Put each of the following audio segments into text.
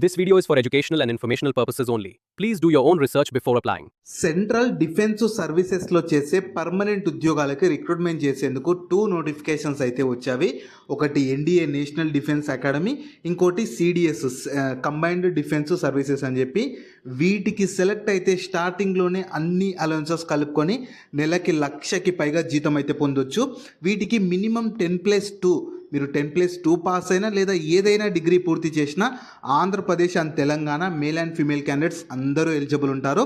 This video is for educational and informational purposes only. Please do your own research before applying. Central defence సర్వీసెస్లో చేసే permanent ఉద్యోగాలకి recruitment చేసేందుకు 2 notifications అయితే వచ్చాయి. ఒకటి ఎన్డీఏ నేషనల్ డిఫెన్స్ అకాడమీ, ఇంకోటి CDS combined defence services అని చెప్పి. వీటికి సెలెక్ట్ అయితే స్టార్టింగ్లోనే అన్ని అలవెన్సెస్ కలుపుకొని నెలకి 1,00,000కి పైగా జీతం అయితే పొందొచ్చు. వీటికి మినిమం 10+2 మీరు 10+2 పాస్ అయినా లేదా ఏదైనా డిగ్రీ పూర్తి చేసినా Andhra Pradesh and Telangana male and female candidates అందరూ ఎలిజిబుల్ ఉంటారు.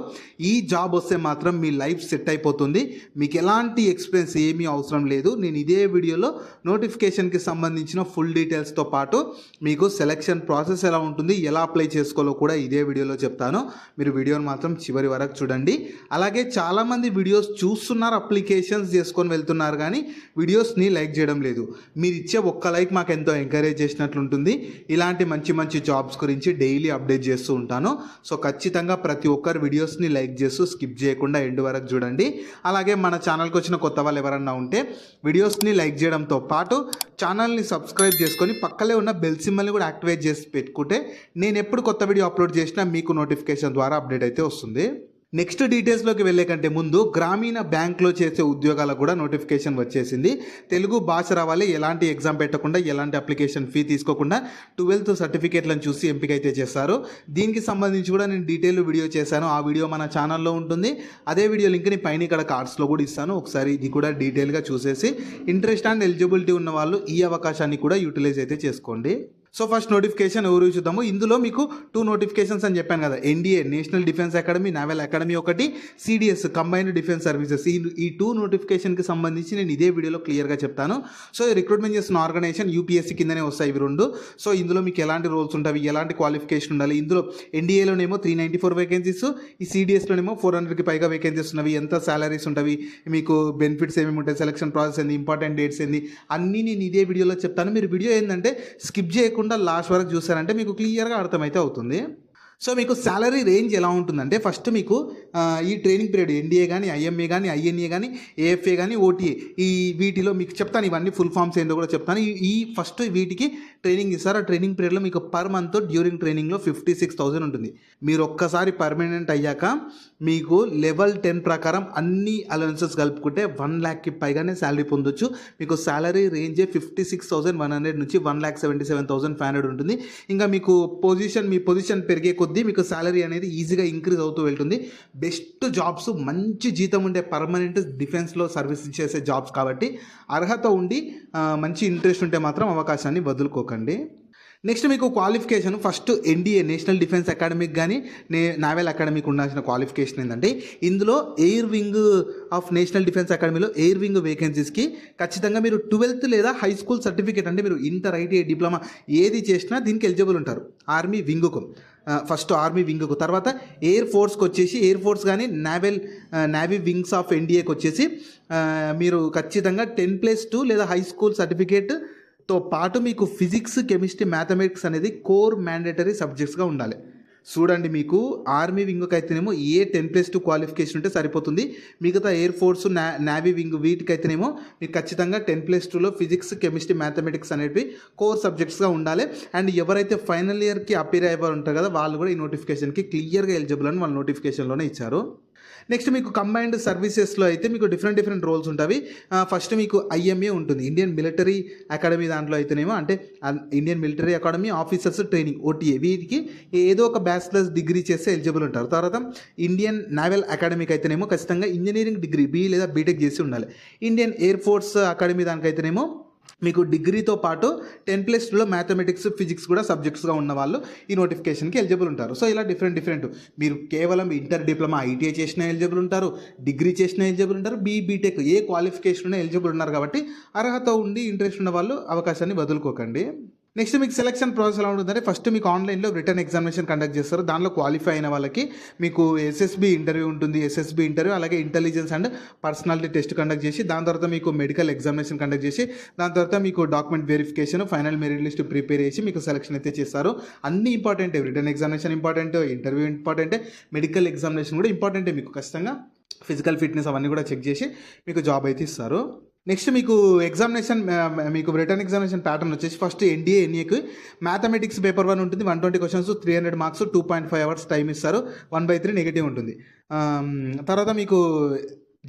ఈ జాబ్ వస్తే మాత్రం మీ లైఫ్ సెట్ అయిపోతుంది. మీకు ఎలాంటి ఎక్స్పీరియన్స్ ఏమీ అవసరం లేదు. నేను ఇదే వీడియోలో నోటిఫికేషన్కి సంబంధించిన ఫుల్ డీటెయిల్స్తో పాటు మీకు సెలక్షన్ ప్రాసెస్ ఎలా ఉంటుంది, ఎలా అప్లై చేసుకోవాలో కూడా ఇదే వీడియోలో చెప్తాను. మీరు వీడియోని మాత్రం చివరి వరకు చూడండి. అలాగే చాలామంది వీడియోస్ చూస్తున్నారు, అప్లికేషన్స్ చేసుకొని వెళ్తున్నారు, కానీ వీడియోస్ని లైక్ చేయడం లేదు. మీరు ఇచ్చే ఒక్క లైక్ మాకు ఎంతో ఎంకరేజ్ చేసినట్లుంటుంది. ఇలాంటి మంచి మంచి జాబ్స్ గురించి డైలీ అప్డేట్ చేస్తూ ఉంటాను. సో ఖచ్చితంగా ప్రతి ఒక్కరు వీడియోస్ని లైక్ చేస్తూ స్కిప్ చేయకుండా ఎండ్ వరకు చూడండి. అలాగే మన ఛానల్కి వచ్చిన కొత్త వాళ్ళు ఎవరన్నా ఉంటే వీడియోస్ని లైక్ చేయడంతో పాటు ఛానల్ని సబ్స్క్రైబ్ చేసుకొని పక్కనే ఉన్న బెల్ సింబల్ని కూడా యాక్టివేట్ చేసి పెట్టుకుంటే నేను ఎప్పుడు కొత్త వీడియో అప్లోడ్ చేసినా మీకు నోటిఫికేషన్ ద్వారా అప్డేట్ అయితే వస్తుంది. నెక్స్ట్ డీటెయిల్స్లోకి వెళ్ళే కంటే ముందు గ్రామీణ బ్యాంక్లో చేసే ఉద్యోగాలకు కూడా నోటిఫికేషన్ వచ్చేసింది. తెలుగు భాష రావాలి, ఎలాంటి ఎగ్జామ్ పెట్టకుండా, ఎలాంటి అప్లికేషన్ ఫీ తీసుకోకుండా 12th సర్టిఫికేట్లను చూసి ఎంపిక అయితే చేస్తారు. దీనికి సంబంధించి కూడా నేను డీటెయిల్ వీడియో చేశాను. ఆ వీడియో మన ఛానల్లో ఉంటుంది. అదే వీడియో లింక్ని పైన ఇక్కడ కార్డ్స్లో కూడా ఇస్తాను. ఒకసారి ఇది కూడా డీటెయిల్గా చూసేసి ఇంట్రెస్ట్ అండ్ ఎలిజిబిలిటీ ఉన్న వాళ్ళు ఈ అవకాశాన్ని కూడా యూటిలైజ్ అయితే చేసుకోండి. సో ఫస్ట్ నోటిఫికేషన్ ఎవరు చూద్దాము. ఇందులో మీకు 2 నోటిఫికేషన్స్ అని చెప్పాను కదా, NDA national defence academy, naval academy ఒకటి, సిడిఎస్ కంబైన్డ్ డిఫెన్స్ సర్వీసెస్. ఈ 2 నోటిఫికేషన్కి సంబంధించి నేను ఇదే వీడియోలో క్లియర్గా చెప్తాను. సో రిక్రూట్మెంట్ చేస్తున్న ఆర్గనైజేషన్ యూపీఎస్సీ కిందనే వస్తాయి ఇవి 2. సో ఇందులో మీకు ఎలాంటి రోల్స్ ఉంటాయి, ఎలాంటి క్వాలిఫికేషన్ ఉండాలి. ఇందులో ఎన్డీఏలోనేమో 394 వేకెన్సీస్, ఈ సిడిఎస్లోనేమో 400కి పైగా వేకెన్సీస్ ఉన్నవి. ఎంత సాలరీస్ ఉంటాయి, మీకు బెనిఫిట్స్ ఏమేమి ఉంటాయి, సెలక్షన్ ప్రాసెస్ ఏంది, ఇంపార్టెంట్ డేట్స్ ఏంది, అన్నీ నేను ఇదే వీడియోలో చెప్తాను. మీరు వీడియో ఏంటంటే స్కిప్ చేయకుండా లాస్ట్ వరకు చూసారంటే మీకు క్లియర్గా అర్థమైతే అవుతుంది. సో మీకు శాలరీ రేంజ్ ఎలా ఉంటుందంటే, ఫస్ట్ మీకు ఈ ట్రైనింగ్ పీరియడ్ ఎన్డీఏ కానీ, ఐఎంఏ కానీ, ఐఎన్ఏ కానీ, ఏఎఫ్ఏ కానీ, ఓటీఏ, ఈ వీటిలో మీకు చెప్తాను. ఇవన్నీ ఫుల్ ఫామ్స్ ఏందో కూడా చెప్తాను. ఈ ఫస్ట్ వీటికి ట్రైనింగ్ ఇస్తారు. ఆ ట్రైనింగ్ పీరియడ్లో మీకు పర్ మంత్ డ్యూరింగ్ ట్రైనింగ్లో 56,000 ఉంటుంది. మీరు ఒక్కసారి పర్మనెంట్ అయ్యాక మీకు లెవెల్ 10 ప్రకారం అన్ని అలవెన్సెస్ కలుపుకుంటే 1 lakh పైగానే శాలరీ పొందొచ్చు. మీకు శాలరీ రేంజే 56,100 నుంచి 1,77,500 ఉంటుంది. ఇంకా మీకు మీ పొజిషన్ పెరిగే కొద్దీ మీకు శాలరీ అనేది ఈజీగా ఇంక్రీజ్ అవుతూ వెళ్తుంది. బెస్ట్ జాబ్స్, మంచి జీతం ఉండే పర్మనెంట్ డిఫెన్స్లో సర్వీస్ చేసే జాబ్స్ కాబట్టి అర్హత ఉండి మంచి ఇంట్రెస్ట్ ఉంటే మాత్రం అవకాశాన్ని వదులుకోకండి. నెక్స్ట్ మీకు qualification first NDA national defence అకాడమీకి కానీ నావల్ అకాడమీకి ఉండాల్సిన క్వాలిఫికేషన్ ఏంటంటే, ఇందులో air wing of national defence అకాడమీలో ఎయిర్ వింగ్ వేకెన్సీస్కి ఖచ్చితంగా మీరు 12th లేదా హై స్కూల్ సర్టిఫికేట్, అంటే మీరు ఇంటర్, ఐటీఐ, డిప్లొమా ఏది చేసినా దీనికి ఎలిజిబుల్ ఉంటారు. ఆర్మీ వింగ్కు ఫస్ట్ ఆర్మీ వింగ్కు, తర్వాత ఎయిర్ ఫోర్స్కి వచ్చేసి ఎయిర్ ఫోర్స్ కానీ నావీ వింగ్స్ ఆఫ్ ఎన్డీఏకి వచ్చేసి మీరు ఖచ్చితంగా 10+2 లేదా హై స్కూల్ సర్టిఫికేట్తో పాటు మీకు ఫిజిక్స్, కెమిస్ట్రీ, మ్యాథమెటిక్స్ అనేది కోర్ మ్యాండేటరీ సబ్జెక్ట్స్గా ఉండాలి. చూడండి, మీకు ఆర్మీ వింగ్కి అయితేనేమో 10+2 క్వాలిఫికేషన్ ఉంటే సరిపోతుంది. మిగతా ఎయిర్ ఫోర్స్, నావీ వింగ్ వీటికి అయితేనేమో మీకు ఖచ్చితంగా 10+2లో ఫిజిక్స్, కెమిస్ట్రీ, మ్యాథమెటిక్స్ అనేవి కోర్ సబ్జెక్ట్స్గా ఉండాలి. అండ్ ఎవరైతే ఫైనల్ ఇయర్కి అపీర్ అయ్యేవారు ఉంటారు కదా, వాళ్ళు కూడా ఈ నోటిఫికేషన్కి క్లియర్గా ఎలిజిబుల్ అని వాళ్ళ నోటిఫికేషన్లోనే ఇచ్చారు. నెక్స్ట్ మీకు కంబైన్డ్ సర్వీసెస్లో అయితే మీకు డిఫరెంట్ రోల్స్ ఉంటాయి. ఫస్ట్ మీకు ఐఎంఏ ఉంటుంది, ఇండియన్ మిలిటరీ అకాడమీ. దాంట్లో అయితేనేమో అంటే Indian military academy officers training, OTA, వీటికి ఏదో ఒక బ్యాచిలర్స్ డిగ్రీ చేస్తే ఎలిజిబుల్ ఉంటారు. తర్వాత ఇండియన్ నావల్ అకాడమీకి అయితేనేమో ఖచ్చితంగా ఇంజనీరింగ్ డిగ్రీ బీ లేదా బీటెక్ చేసి ఉండాలి. ఇండియన్ ఎయిర్ ఫోర్స్ అకాడమీ దానికైతేనేమో మీకు డిగ్రీతో పాటు 10+2లో మ్యాథమెటిక్స్, ఫిజిక్స్ కూడా సబ్జెక్ట్స్గా ఉన్న వాళ్ళు ఈ నోటిఫికేషన్కి ఎలిజిబుల్ ఉంటారు. సో ఇలా డిఫరెంట్ మీరు కేవలం ఇంటర్, డిప్లొమా, ఐటీఐ చేసిన ఎలిజిబుల్ ఉంటారు, డిగ్రీ చేసిన ఎలిజిబుల్ ఉంటారు, బీటెక్ ఏ క్వాలిఫికేషన్ ఉన్నా ఎలిజిబుల్ ఉన్నారు. కాబట్టి అర్హత ఉండి ఇంట్రెస్ట్ ఉన్న వాళ్ళు అవకాశాన్ని వదులుకోకండి. నెక్స్ట్ మీకు సెలక్షన్ ప్రాసెస్ ఎలా ఉంటుందంటే, ఫస్ట్ మీకు ఆన్లైన్లో రిటర్న్ ఎగ్జామినేషన్ కండక్ట్ చేస్తారు. దానిలో క్వాలిఫై అయిన వాళ్ళకి మీకు ఎస్ఎస్బి ఇంటర్వ్యూ ఉంటుంది. ఎస్ఎస్బి ఇంటర్వ్యూ, అలాగే intelligence and personality test conduct చేసి, దాని తర్వాత మీకు మెడికల్ ఎగ్జామినేషన్ కండక్ట్ చేసి, దాని తర్వాత మీకు document verification, final merit list prepare చేసి మీకు సెలక్షన్ అయితే చేస్తారు. అన్నీ ఇంపార్టెంటే, రిటర్న్ ఎగ్జామినేషన్ ఇంపార్టెంట్, ఇంటర్వ్యూ ఇంపార్టెంటే, మెడికల్ ఎగ్జామినేషన్ కూడా ఇంపార్టెంటే. మీకు ఖచ్చితంగా ఫిజికల్ ఫిట్నెస్ అవన్నీ కూడా చెక్ చేసి మీకు జాబ్ అయితే ఇస్తారు. నెక్స్ట్ మీకు ఎగ్జామినేషన్ మీకు రిటర్న్ ఎగ్జామినేషన్ ప్యాటర్న్ వచ్చేసి ఫస్ట్ ఎన్డీఏ ఎన్ఏకి మ్యాథమెటిక్స్ పేపర్ 1 ఉంటుంది, 120 క్వశ్చన్స్, 300 మార్క్స్, 2.5 అవర్స్ టైం ఇస్తారు, 1/3 నెగిటివ్ ఉంటుంది. తర్వాత మీకు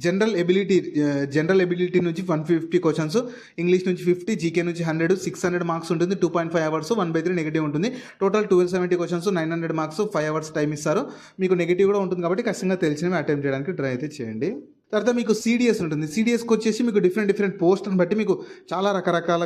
జనరల్ ఎబిలిటీ నుంచి 150 క్వశ్చన్స్, ఇంగ్లీష్ నుంచి 50, జీకే నుంచి 100, 600 మార్క్స్ ఉంటుంది, 2.5 అవర్స్, 1/3 నెగిటివ్ ఉంటుంది. Total 1270 questions, 900 marks, 5 hours time ఇస్తారు. మీకు నెగిటివ్ కూడా ఉంటుంది కాబట్టి ఖచ్చితంగా తెలిసినవి అటెంప్ట్ చేయడానికి ట్రై అయితే చేయండి. తర్వాత మీకు సిడిఎస్ ఉంటుంది. సిడిఎస్కి వచ్చేసి మీకు డిఫరెంట్ పోస్ట్ని బట్టి మీకు చాలా రకరకాల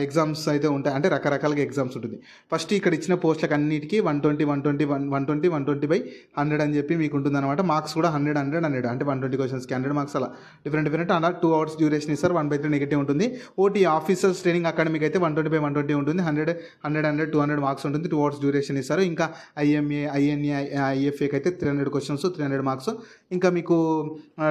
ఎగ్జామ్స్ అయితే ఉంటాయి, అంటే రకరకాలుగా ఎగ్జామ్స్ ఉంటుంది. ఫస్ట్ ఇక్కడ ఇచ్చిన పోస్టులకు అన్నిటికీ 120/100 అని చెప్పి మీకు ఉంటుంది అనమాట. మార్క్స్ కూడా 100 అంటే 120 క్వశ్చన్స్కి 100 మార్క్స్, అలా డిఫరెంట్ అలా 2 అవర్స్ డ్యూరేషన్ ఇస్తారు, 1/3 నెగిటివ్ ఉంటుంది. ఓటీ ఆఫీసర్స్ ట్రైనింగ్ అకాడమీకి అయితే 120/120 ఉంటుంది, 100 200 మార్క్స్ ఉంటుంది, 2 అవర్స్ డ్యూరేషన్ ఇస్తారు. ఇంకా ఐఎంఏ, ఐఎన్ఏ, ఐఎఫ్ఏకి అయితే 300 క్వశ్చన్స్, 300 మార్క్స్. ఇంకా మీకు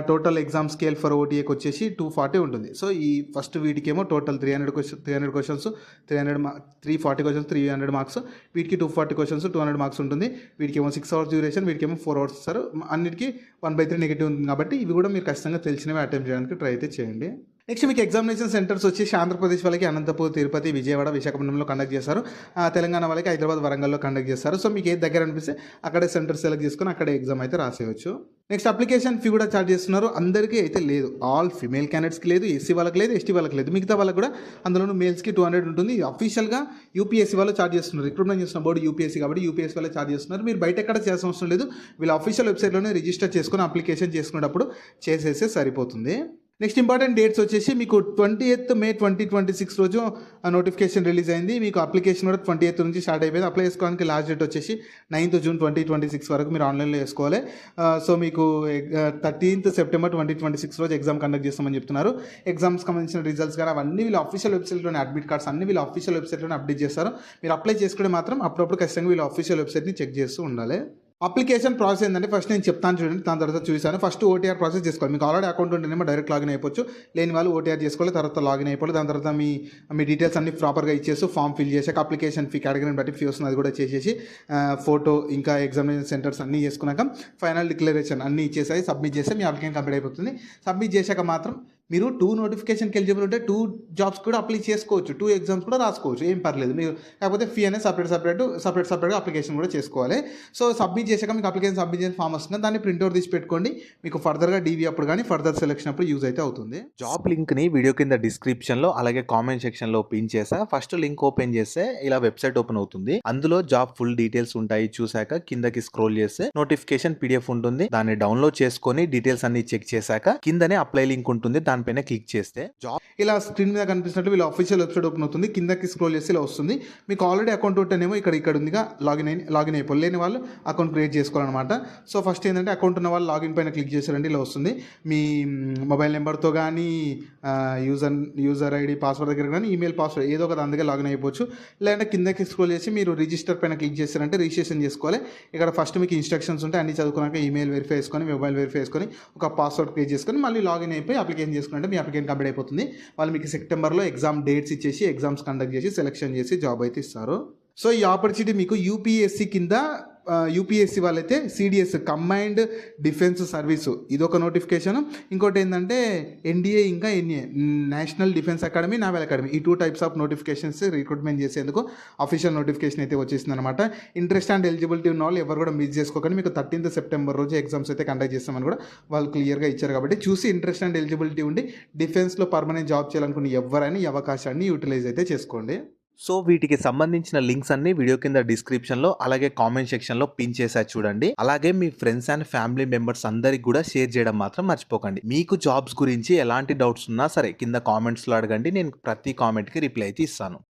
టోటల్ ఎగ్జామ్ స్కేల్ ఫర్ ఓటీఏకి వచ్చేసి 240 ఉంటుంది. సో ఈ ఫస్ట్ వీటికేమో టోటల్ 300 క్వశ్చన్స్, 340 క్వశ్చన్స్, 300 మార్క్స్. వీటికి 240 క్వశ్చన్స్, 200 మార్క్స్ ఉంటుంది. వీటికేమో 6 అవర్స్ డ్యూరేషన్, వీటికేమో 4 అవర్స్ ఇస్తారు. అన్నిటికీ 1/3 నెగిటివ్ ఉంది కాబట్టి ఇవి కూడా మీరు ఖచ్చితంగా తెలిసినవి అటెంప్ట్ చేయడానికి ట్రై అయితే చేయండి. నెక్స్ట్ మీకు ఎగ్జామినేషన్ సెంటర్స్ వచ్చేసి ఆంధ్రప్రదేశ్ వాళ్ళకి అనంతపూర్, తిరుపతి, విజయవాడ, విశాఖపట్నంలో కండక్ట్ చేస్తారు. తెలంగాణ వాళ్ళకి హైదరాబాద్, వరంగల్లో కండక్ట్ చేస్తారు. సో మీకు ఏది దగ్గర అనిపిస్తే అక్కడే సెంటర్ సెలెక్ట్ చేసుకొని అక్కడే ఎగ్జామ్ అయితే రాసేయచ్చు. నెక్స్ట్ అప్లికేషన్ ఫీ కూడా ఛార్జ్ చేస్తున్నారు. అందరికీ అయితే లేదు, ఆల్ ఫిమేల్ క్యాండిడేట్స్కి లేదు, ఎస్సీ వాళ్ళకి లేదు, ఎస్టీ వాళ్ళకి లేదు, మిగతా వాళ్ళకి కూడా అందులోనూ మేల్స్కి 200 ఉంటుంది. అఫీషియల్గా యూపీఎస్సీ వాళ్ళు ఛార్జ్ చేస్తున్నారు. రిక్రూట్మెంట్ చేస్తున్న బోర్డు యూపీఎస్సీ కాబట్టి యూపీఎస్సీ వాళ్ళే ఛార్జ్ చేస్తున్నారు. మీరు బయట ఎక్కడ చేయాల్సిన అవసరం లేదు, వీళ్ళ అఫీషియల్ వెబ్సైట్లోనే రిజిస్టర్ చేసుకొని అప్లికేషన్ చేసుకునేటప్పుడు చేసేస్తే సరిపోతుంది. నెక్స్ట్ ఇంపార్టెంట్ డేట్స్ వచ్చేసి మీకు 20th May 2026 రోజు నోటిఫికేషన్ రిలీజ్ అయింది. మీకు అప్లికేషన్ కూడా 20th నుంచి స్టార్ట్ అయిపోయింది. అప్లై చేసుకోవడానికి లాస్ట్ డేట్ వచ్చేసి 9th June 2026 వరకు మీరు ఆన్లైన్లో వేసుకోవాలి. సో మీకు 13th September 2026 రోజు ఎగ్జామ్ కండక్ట్ చేస్తామని చెప్తున్నారు. ఎగ్జామ్స్ సంబంధించిన రిజల్ట్స్ కానీ అవన్నీ వీళ్ళు అఫీషియల్ వెబ్సైట్లోనే, అడ్మిట్ కార్డ్స్ అన్ని వీళ్ళు అఫీషియల్ వెబ్సైట్లోనే అప్డేట్ చేస్తారు. మీరు అప్లై చేసుకుంటే మాత్రం అప్పుడప్పుడు ఖచ్చితంగా వీళ్ళు అఫీషియల్ వెబ్సైట్ని చెక్ చేస్తూ ఉండాలి. అప్లికేషన్ ప్రాసెస్ ఏంటంటే ఫస్ట్ నేను చెప్తాను చూడండి, దాని తర్వాత చూసాను. ఫస్ట్ ఓటీఆర్ ప్రాసెస్ చేసుకోవాలి. మీకు ఆల్రెడీ అకౌంట్ ఉంటేనేమో డైరెక్ట్ లాగిన్ అయిపోవచ్చు, లేని వాళ్ళు ఓటీఆర్ చేసుకోవాలి, తర్వాత లాగిన్ అయిపోవాలి. దాని తర్వాత మీ డీటెయిల్స్ అన్ని ప్రాపర్గా ఇచ్చేసి ఫామ్ ఫిల్ చేశాక అప్లికేషన్ ఫీ కేటగిరీని బట్టి ఫీ వస్తుంది, అది కూడా చేసేసి ఫోటో ఇంకా ఎగ్జామినేషన్ సెంటర్స్ అన్నీ చేసుకున్నాక ఫైనల్ డిక్లరేషన్ అన్నీ ఇచ్చేసాయి, సబ్మిట్ చేస్తే మీ అప్లికేషన్ కంప్లీట్ అయిపోతుంది. సబ్మిట్ చేశాక మాత్రం మీరు 2 నోటిఫికేషన్కి ఎలిజిబుల్ ఉంటే 2 జాబ్స్ కూడా అప్లై చేసుకోవచ్చు, 2 ఎగ్జామ్స్ కూడా రాసుకోవచ్చు, ఏం పర్లేదు. మీరు కాకపోతే ఫీ అనేది సపరేట్గా అప్లికేషన్ కూడా చేసుకోవాలి. సో సబ్మిట్ చేశాక మీకు అప్లికేషన్ సబ్మిట్ చేసిన ఫామ్ వస్తుంది, దాన్ని ప్రింట్అవుట్ తీసి పెట్టుకోండి. మీకు ఫర్దర్గా డీవీ అప్పుడు కానీ ఫర్దర్ సెలెక్షన్ అప్పుడు యూజ్ అయితే అవుతుంది. జాబ్ లింక్ని వీడియో కింద డిస్క్రిప్షన్లో అలాగే కామెంట్ సెక్షన్లో పిన్ చేసా. ఫస్ట్ లింక్ ఓపెన్ చేస్తే ఇలా వెబ్సైట్ ఓపెన్ అవుతుంది. అందులో జాబ్ ఫుల్ డీటెయిల్స్ ఉంటాయి. చూసాక కిందకి స్క్రోల్ చేస్తే నోటిఫికేషన్ పీడిఎఫ్ ఉంటుంది, దాన్ని డౌన్లోడ్ చేసుకొని డీటెయిల్స్ అన్ని చెక్ చేశాక కిందనే అప్లై లింక్ ఉంటుంది, దానిపైన క్లిక్ చేస్తే జాబ్ ఇలా స్క్రీన్ మీద కనిపిస్తున్నట్టు వీళ్ళ అఫీషియల్ వెబ్సైట్ ఓపెన్ అవుతుంది. కిందకి స్క్రోల్ చేస్తే ఇలా వస్తుంది. మీకు ఆల్రెడీ అకౌంట్ ఉంటేనేమో ఇక్కడ ఉందిగా లాగిన్ అయిపోయి, లేని వాళ్ళు అకౌంట్ క్రియేట్ చేసుకోవాలన్నమాట. సో ఫస్ట్ ఏంటంటే అకౌంట్ ఉన్న వాళ్ళు లాగిన్ పైన క్లిక్ చేశారంటే ఇలా వస్తుంది. మీ మొబైల్ నెంబర్తో కానీ యూజర్ ఐడి పాస్వర్డ్ దగ్గర కానీ ఈమెయిల్ పాస్వర్డ్ ఏదో ఒక అందుకే లాగిన్ అయిపోవచ్చు. లేదంటే కిందకి స్క్రోల్ చేసి మీరు రిజిస్టర్ పైన క్లిక్ చేశారంటే రిజిస్ట్రేషన్ చేసుకోవాలి. ఇక్కడ ఫస్ట్ మీకు ఇన్స్ట్రక్షన్స్ ఉంటాయి, అన్ని చదువుకున్నాక ఈమెయిల్ వెరిఫై చేసుకొని మొబైల్ వెరిఫై చేసుకొని ఒక పాస్వర్డ్ క్రియేట్ చేసుకొని మళ్ళీ లాగిన్ అయిపోయి అప్లికేషన్ చేసుకుంటే మీ అప్లికేషన్ కంప్లీట్ అయిపోతుంది. వాళ్ళు మీకు సెప్టెంబర్లో ఎగ్జామ్ డేట్స్ ఇచ్చేసి ఎగ్జామ్స్ కండక్ట్ చేసి సెలెక్షన్ చేసి జాబ్ అయితే ఇస్తారు. సో ఈ ఆపర్చునిటీ మీకు యూపీఎస్సీ కింద యూపీఎస్సీ వాళ్ళైతే సిడిఎస్ కంబైన్డ్ డిఫెన్స్ సర్వీసు ఇదొక నోటిఫికేషన్. ఇంకోటి ఏంటంటే ఎన్డీఏ ఇంకా NA national defence academy, naval academy, ఈ 2 టైప్స్ ఆఫ్ నోటిఫికేషన్స్ రిక్రూట్మెంట్ చేసేందుకు అఫీషియల్ నోటిఫికేషన్ అయితే వచ్చేసింది అనమాట. ఇంట్రెస్ట్ అండ్ ఎలిజిబిలిటీ ఉన్న వాళ్ళు ఎవరు కూడా మిస్ చేసుకోకండి. మీకు 13th September రోజు ఎగ్జామ్స్ అయితే కండక్ట్ చేస్తామని కూడా వాళ్ళు క్లియర్గా ఇచ్చారు. కాబట్టి చూసి ఇంట్రెస్ట్ అండ్ ఎలిజిబిలిటీ ఉండి డిఫెన్స్లో పర్మనెంట్ జాబ్ చేయాలనుకున్న ఎవరైనా ఈ అవకాశాన్ని యూటిలైజ్ అయితే చేసుకోండి. సో వీటికి సంబంధించిన లింక్స్ అన్ని వీడియో కింద డిస్క్రిప్షన్లో అలాగే కామెంట్ సెక్షన్లో పిన్ చేసా చూడండి. అలాగే మీ ఫ్రెండ్స్ అండ్ ఫ్యామిలీ మెంబర్స్ అందరికి కూడా షేర్ చేయడం మాత్రం మర్చిపోకండి. మీకు జాబ్స్ గురించి ఎలాంటి డౌట్స్ ఉన్నా సరే కింద కామెంట్స్లో అడగండి, నేను ప్రతి కామెంట్కి రిప్లై అయితే ఇస్తాను.